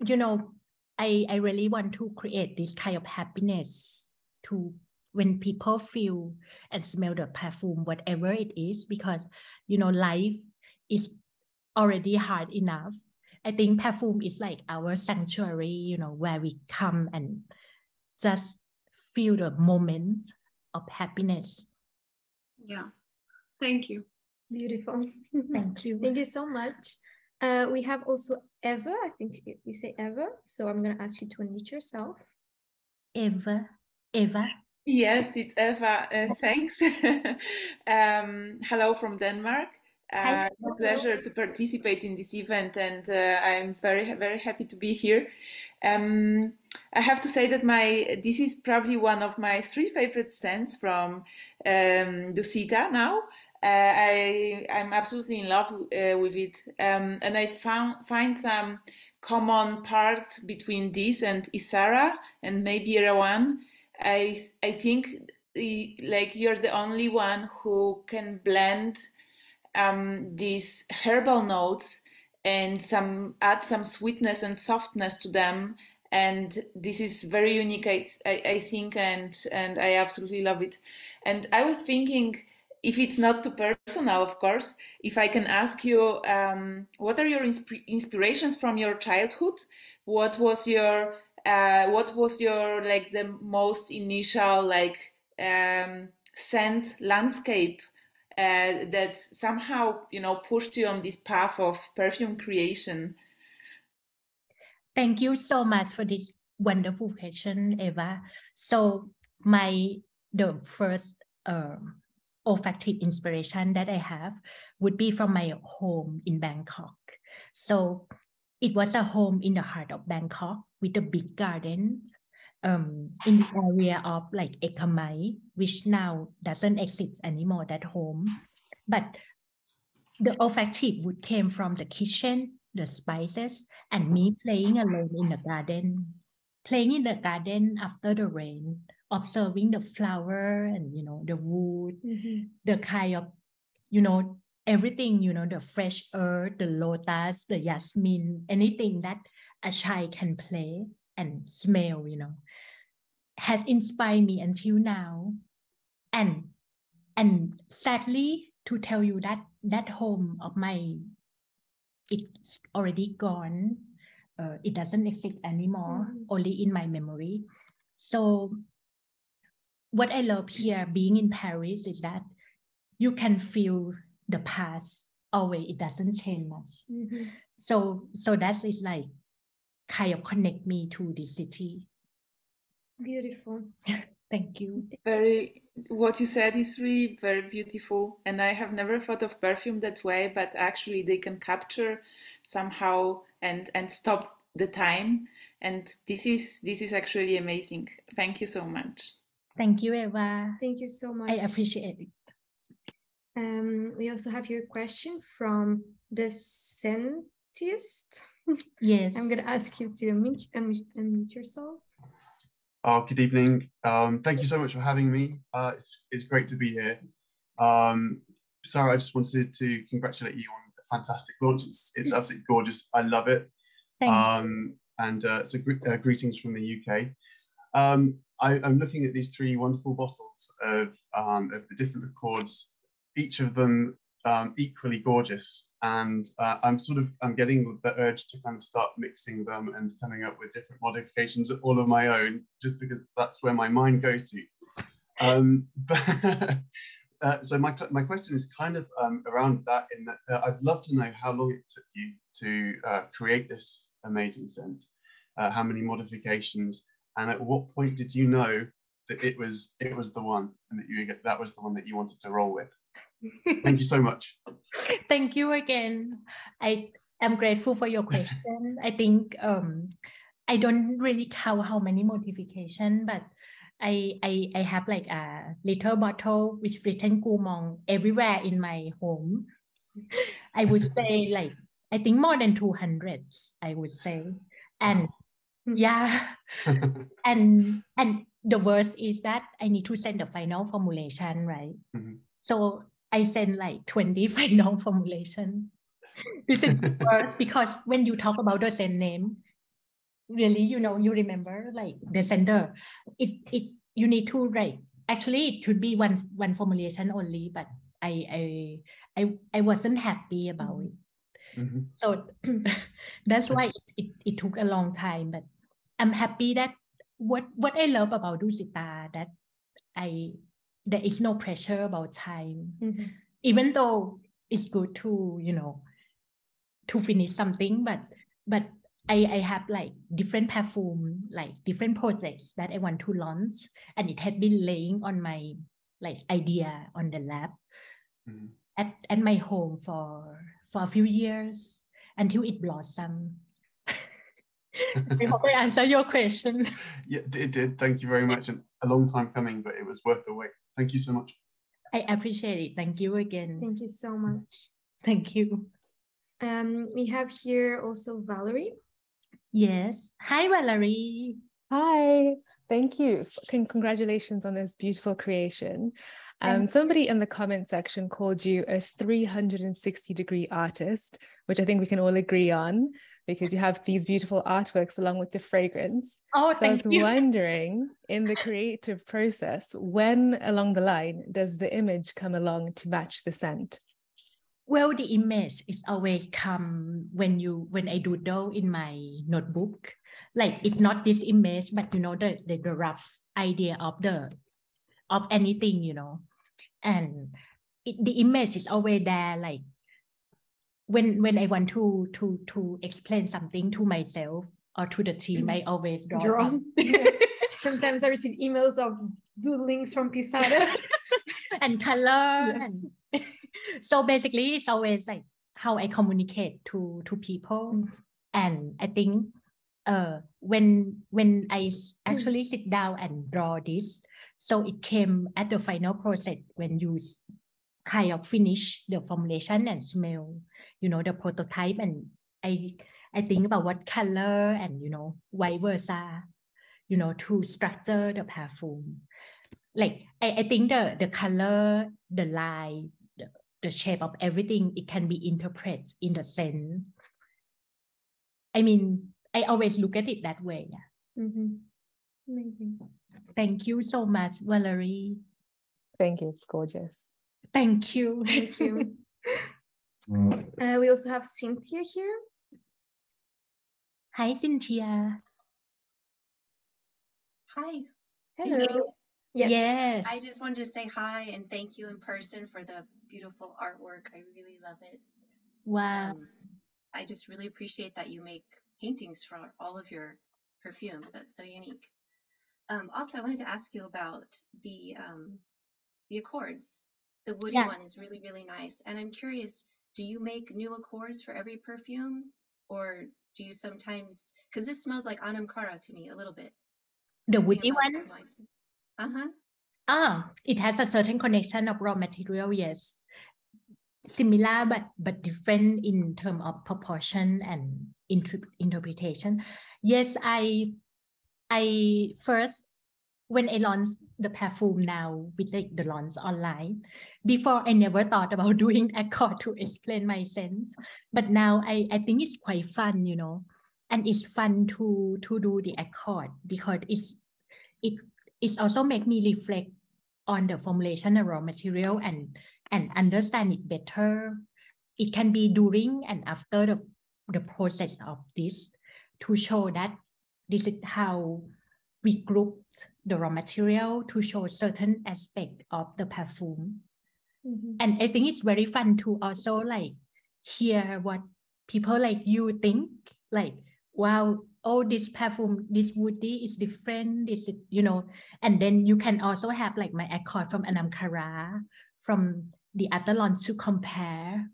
you know, I really want to create this kind of happiness to when people feel and smell the perfume, whatever it is, because, you know, life is already hard enough. I think perfume is like our sanctuary, you know, where we come and just feel the moments of happiness. Yeah, thank you. Beautiful. Thank you. Thank you so much. We have also Eva. I think we say Eva. So I'm going to ask you to unmute yourself. Eva. Yes, it's Eva. Thanks. Hello from Denmark. It's a pleasure to participate in this event, and I'm very, very happy to be here. I have to say that this is probably one of my 3 favorite scents from Dusita now. I'm absolutely in love with it, and I find some common parts between this and Pissara and maybe Rowan. I think like you're the only one who can blend these herbal notes and add some sweetness and softness to them, and this is very unique, I think, and I absolutely love it. And I was thinking, if it's not too personal, of course, if I can ask you, what are your inspirations from your childhood? What was your like the most initial like scent landscape that somehow, you know, pushed you on this path of perfume creation? Thank you so much for this wonderful question, Eva. So the first olfactive inspiration that I have would be from my home in Bangkok. So it was a home in the heart of Bangkok with a big garden in the area of like Ekamai, which now doesn't exist anymore, that home. But the olfactive would came from the kitchen, the spices, and me playing alone in the garden. Playing in the garden after the rain, observing the flower and, you know, the wood, the kind of, you know, everything, you know, the fresh earth, the lotus, the jasmine, anything that a child can play and smell, you know, has inspired me until now. And sadly to tell you that home of mine, it's already gone. It doesn't exist anymore, only in my memory. So what I love here being in Paris is that you can feel the past always. It doesn't change much. So that is like kind of connect me to the city. Beautiful. Thank you. What you said is really very beautiful, and I have never thought of perfume that way, but actually they can capture somehow and stop the time, and this is actually amazing. Thank you so much. Thank you, Eva. Thank you so much. I appreciate it. We also have your question from the scientist. Yes. I'm going to ask you to unmute yourself. Oh, good evening. Thank you so much for having me. It's great to be here. Pissara, I just wanted to congratulate you on a fantastic launch. It's absolutely gorgeous. I love it. So greetings from the UK. I'm looking at these 3 wonderful bottles of the different accords, each of them equally gorgeous, and I'm getting the urge to kind of start mixing them and coming up with different modifications all of my own, just because that's where my mind goes to. So my question is kind of around that, in that I'd love to know how long it took you to create this amazing scent, how many modifications, and at what point did you know that it was the one, and that was the one that you wanted to roll with? Thank you so much. Thank you again. I am grateful for your question. I think I don't really count how many modifications, but I have like a little bottle which written gourmand everywhere in my home. I would say like, I think more than 200, I would say. And yeah, and the worst is that I need to send the final formulation, right? So I send like 20 final formulation. This is worse because when you talk about the same name, really, you remember like the center. You need to write. Actually, it should be one formulation only, but I wasn't happy about it. Mm-hmm. So that's why it took a long time. But I'm happy that what I love about Dusita that there is no pressure about time. Mm-hmm. Even though it's good to to finish something, but I have like different perfume, like different projects that I want to launch, and it had been laying on my like idea on the lab at my home for a few years until it blossomed. I hope I answer your question. Yeah, it did. Thank you very much. And a long time coming, but it was worth the wait. Thank you so much. I appreciate it. Thank you again. Thank you so much. Thank you. We have here also Valerie. Yes. Hi, Valerie. Hi. Thank you. Congratulations on this beautiful creation. Somebody in the comment section called you a 360-degree artist, which I think we can all agree on, because you have these beautiful artworks along with the fragrance. Oh, so I was wondering, in the creative process, when along the line does the image come along to match the scent? Well, the image is always come when I doodle in my notebook. Like it's not this image, but the rough idea of anything, and the image is always there. Like when I want to explain something to myself or to the team, I always draw. Sometimes I receive emails of doodlings from Pissara and color. Yes. And so basically, it's always like how I communicate to people, and I think when I actually sit down and draw this, so it came at the final process when you kind of finish the formulation and smell, the prototype, and I think about what color and vice versa, to structure the perfume. Like I think the color, the line, the shape of everything, it can be interpreted in the sense. I mean, I always look at it that way. Amazing. Thank you so much, Valerie. Thank you. It's gorgeous. Thank you. Thank you. We also have Cynthia here. Hi, Cynthia. Hi. Hello. Yes. I just wanted to say hi and thank you in person for the beautiful artwork. I really love it. Wow. I just really appreciate that you make paintings for all of your perfumes. That's so unique. Also, I wanted to ask you about the accords. The woody one is really, really nice. And I'm curious, do you make new accords for every perfumes? Or do you sometimes, because this smells like Anam Cara to me a little bit. The woody one? Uh-huh. It has a certain connection of raw material, yes. Similar but different in terms of proportion and interpretation. Yes, I first, when I launched the perfume now with like the launch online, before I never thought about doing accord to explain my sense, but now I think it's quite fun, and it's fun to do the accord because it also make me reflect on the formulation of raw material and understand it better. It can be during and after the process of this to show that this is how we grouped the raw material to show certain aspect of the perfume. And I think it's very fun to also like hear what people like you think, like, wow, oh, this perfume, this woody is different, this is, and then you can also have like my accord from Anam Cara, from the other launch to compare.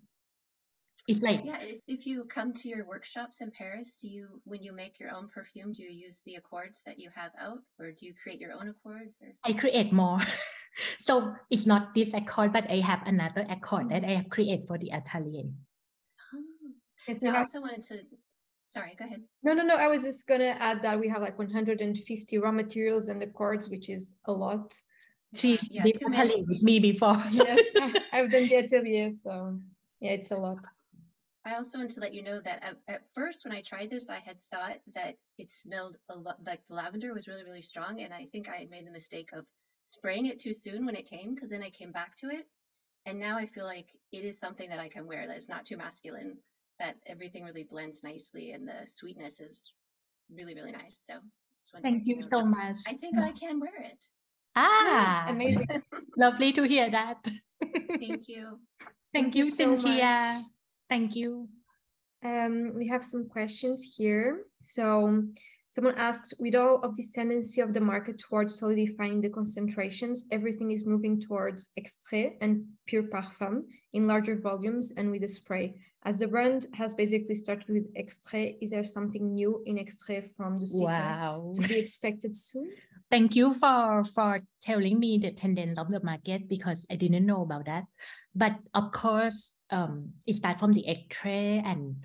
It's like, yeah, if you come to your workshops in Paris, when you make your own perfume, do you use the accords that you have out, or do you create your own accords? Or? I create more. So it's not this accord, but I have another accord that I have created for the atelier. Yes, I also wanted to, sorry, go ahead. No, I was just gonna add that we have like 150 raw materials and accords, which is a lot. She's did atelier with me before. Yes, I've done the atelier, so yeah, it's a lot. I also want to let you know that at first when I tried this, I had thought that it smelled a lot like the lavender was really, really strong. And I think I had made the mistake of spraying it too soon when it came, because then I came back to it. And now I feel like it is something that I can wear, that it's not too masculine, that everything really blends nicely and the sweetness is really, really nice. So thank you so much. I think I can wear it. Amazing. Lovely to hear that. Thank you. Thank you, so Cynthia. much. Thank you. We have some questions here. So someone asks, with all of this tendency of the market towards solidifying the concentrations, everything is moving towards extrait and pure parfum in larger volumes and with a spray. As the brand has basically started with extrait, is there something new in extrait from Dusita to be expected soon? Thank you for telling me the tendency of the market, because I didn't know about that. But of course, it starts from the extrait, and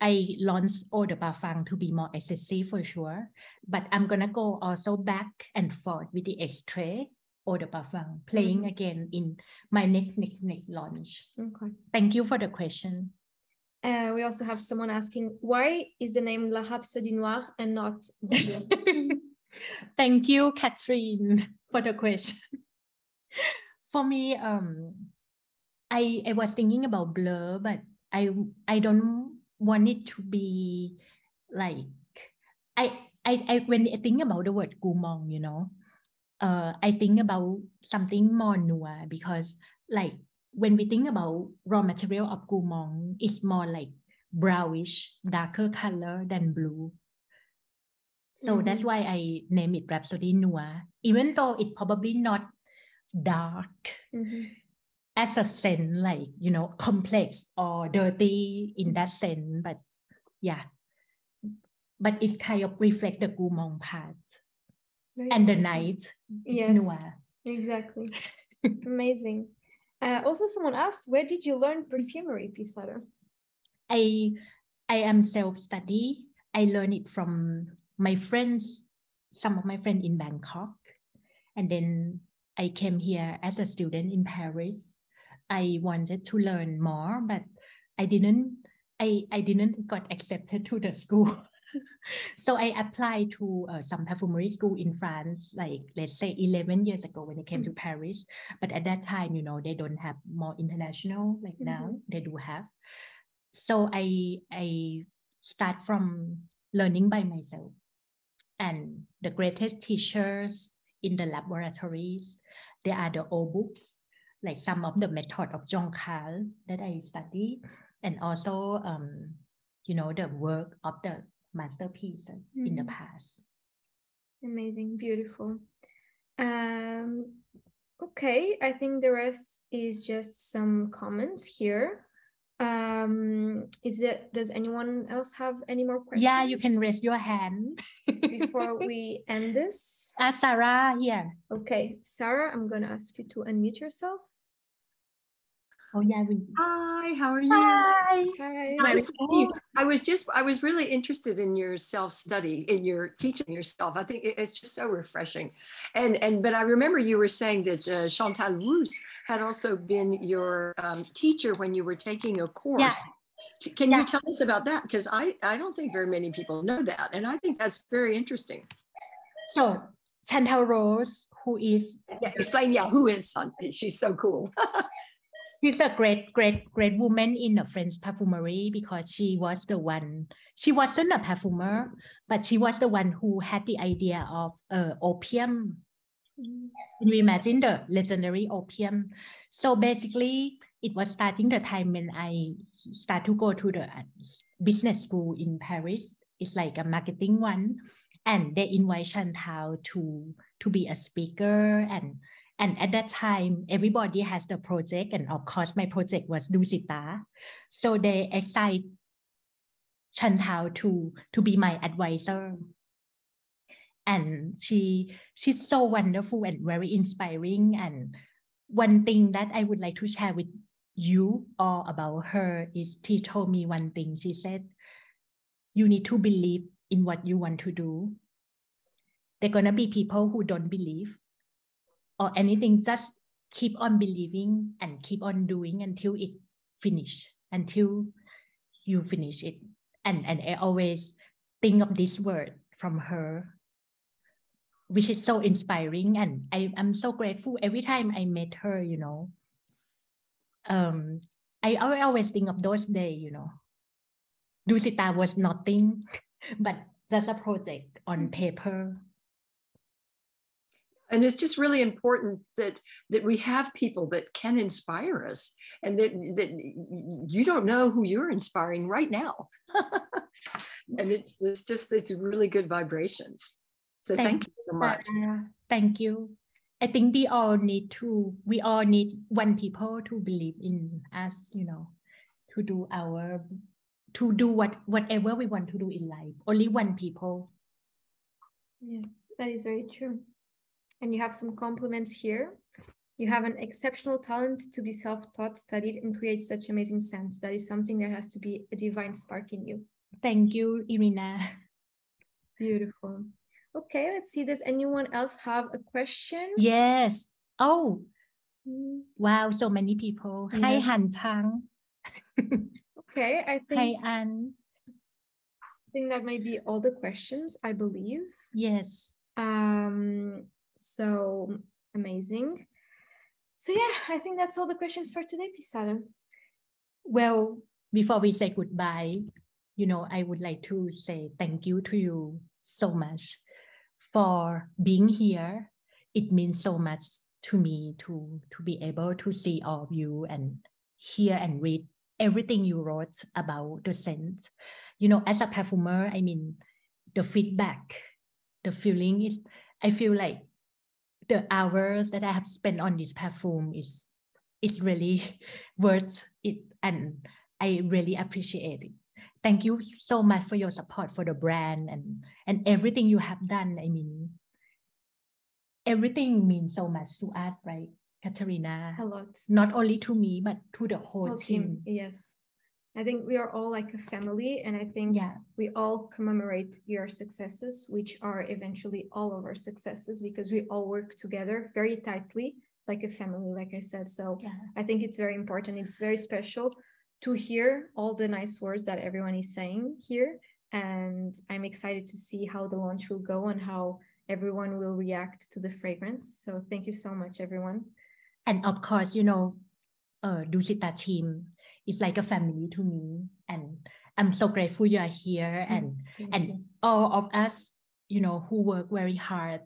I launched eau de parfum to be more excessive for sure. But I'm gonna go also back and forth with the extrait eau de parfum, playing again in my next launch. Okay. Thank you for the question. We also have someone asking, why is the name La Rhapsodie Noire and not Bleu? Thank you, Catherine, for the question. For me, I was thinking about blur, but I don't want it to be like I when I think about the word gourmand, you know, I think about something more noir, because like when we think about raw material of gourmand, it's more like brownish, darker color than blue. So that's why I name it Rhapsodie Noire, even though it probably not dark as a scent, like, you know, complex or dirty in that sense. But yeah, but it kind of reflects the gourmand part. Very and the night. Yes, Noire. Exactly. Amazing. Also, someone asked, where did you learn perfumery, Pissara? I am self-study. I learned it from my friends, some of my friends in Bangkok. And then I came here as a student in Paris. I wanted to learn more, but I didn't got accepted to the school. So I applied to some perfumery school in France, like let's say 11 years ago when I came to Paris. But at that time, you know, they don't have more international like now. They do have. So I start from learning by myself. And the greatest teachers in the laboratories, they are the old books, like some of the method of Joncal that I study, and also, you know, the work of the masterpieces in the past. Amazing, beautiful. Okay, I think the rest is just some comments here. Does anyone else have any more questions? Yeah, you can raise your hand before we end this. Sarah here. Okay, Sarah, I'm gonna ask you to unmute yourself. Oh yeah. Hi, how are you? Hi. Hi. Nice to meet you. I was really interested in your self-study, in your teaching yourself. I think it's just so refreshing. But I remember you were saying that Chantal Rousse had also been your teacher when you were taking a course. Yeah. Can you tell us about that? Because I don't think very many people know that. And I think that's very interesting. So Chantal Rousse, who is... explain, who is Chantal? She's so cool. She's a great woman in the French perfumery, because she was the one, she wasn't a perfumer, but she was the one who had the idea of opium. Can you imagine the legendary opium? So basically, it was starting the time when I started to go to the business school in Paris. It's like a marketing one. And they invite Chantal to be a speaker, and at that time, everybody has the project, and of course, my project was Dusita. So they assigned Chantal to be my advisor. And she's so wonderful and very inspiring. And one thing that I would like to share with you all about her is she told me one thing. She said, you need to believe in what you want to do. There are going to be people who don't believe or anything, just keep on believing and keep on doing until it finishes, until you finish it. And I always think of this word from her, which is so inspiring. And I'm so grateful every time I met her, you know. I always think of those days, you know. Dusita was nothing but just a project on paper. And it's just really important that we have people that can inspire us, and that you don't know who you're inspiring right now. And it's really good vibrations. So thank you so much. Thank you. I think we all need one people to believe in us, you know, to do whatever we want to do in life. Only one people. Yes, that is very true. And you have some compliments here. You have an exceptional talent to be self-taught, studied, and create such amazing scents. That is something there has to be a divine spark in you. Thank you, Irina. Beautiful. Okay, let's see. Does anyone else have a question? Yes. Oh, wow, so many people. Yes. Hi, Han Chang. Okay, I think. Hi, An. I think that might be all the questions, I believe. Yes. So amazing. So yeah, I think that's all the questions for today, Pissara. Well, before we say goodbye, you know, I would like to say thank you to you so much for being here. It means so much to me to be able to see all of you and hear and read everything you wrote about the scent. You know, as a perfumer, I mean, the feedback, the feeling is, I feel like the hours that I have spent on this perfume is really worth it, and I really appreciate it. Thank you so much for your support for the brand and everything you have done. I mean, everything means so much to us, right, Catarina? A lot. Not only to me, but to the whole team. Yes. I think we are all like a family, and I think we all commemorate your successes, which are eventually all of our successes, because we all work together very tightly, like a family, like I said. So I think it's very important. It's very special to hear all the nice words that everyone is saying here. And I'm excited to see how the launch will go and how everyone will react to the fragrance. So thank you so much, everyone. And of course, you know, Dusita team is like a family to me, and I'm so grateful you are here, and all of us, you know, who work very hard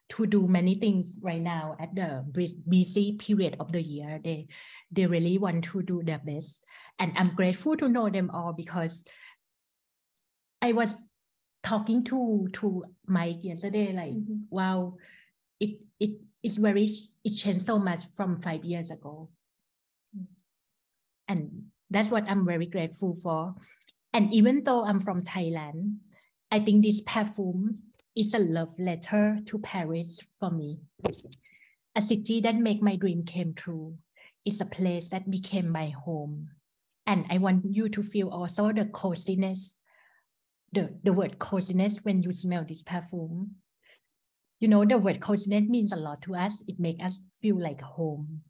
to do many things right now at the busy period of the year. They really want to do their best, and I'm grateful to know them all, because I was talking to Mike yesterday, like, wow, it changed so much from 5 years ago. And that's what I'm very grateful for. And even though I'm from Thailand, I think this perfume is a love letter to Paris for me. A city that made my dream came true. It's a place that became my home. And I want you to feel also the coziness, the word coziness when you smell this perfume. You know, the word coziness means a lot to us. It makes us feel like home.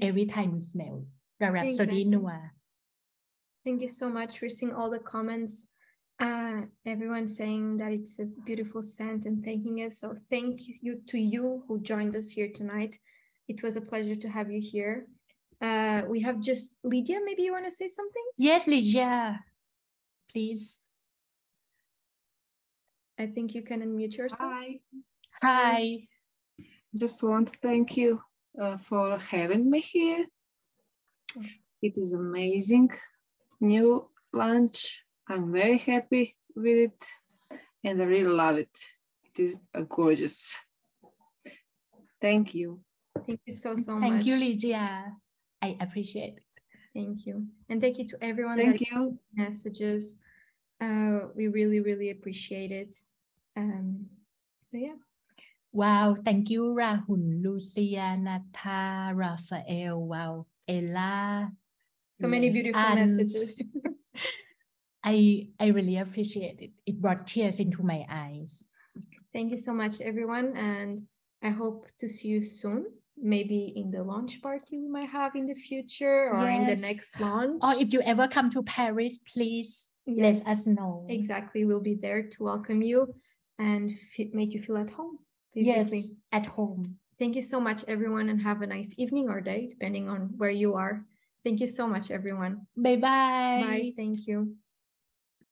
Every time we smell the Rhapsodie Noire. Thank you so much. We're seeing all the comments. Everyone saying that it's a beautiful scent and thanking us. So thank you to you who joined us here tonight. It was a pleasure to have you here. We have just Lydia. Maybe you want to say something? Yes, Lydia, please. I think you can unmute yourself. Hi. Just want to thank you for having me here. It is amazing new launch. I'm very happy with it, and I really love it. It is gorgeous. Thank you. Thank you so much. Thank you, Lydia. I appreciate it. Thank you. And thank you to everyone Thank you. Messages. We really appreciate it. So yeah. Wow, thank you, Rahul, Lucia, Nata, Raphael, wow, Ella. So many beautiful messages. I really appreciate it. It brought tears into my eyes. Thank you so much, everyone. And I hope to see you soon maybe in the launch party we might have in the future, or in the next launch. Or if you ever come to Paris, please let us know. Exactly. We'll be there to welcome you and make you feel at home. Basically. Yes, at home. Thank you so much, everyone, and have a nice evening or day, depending on where you are. Thank you so much, everyone. Bye-bye. Bye. Thank you.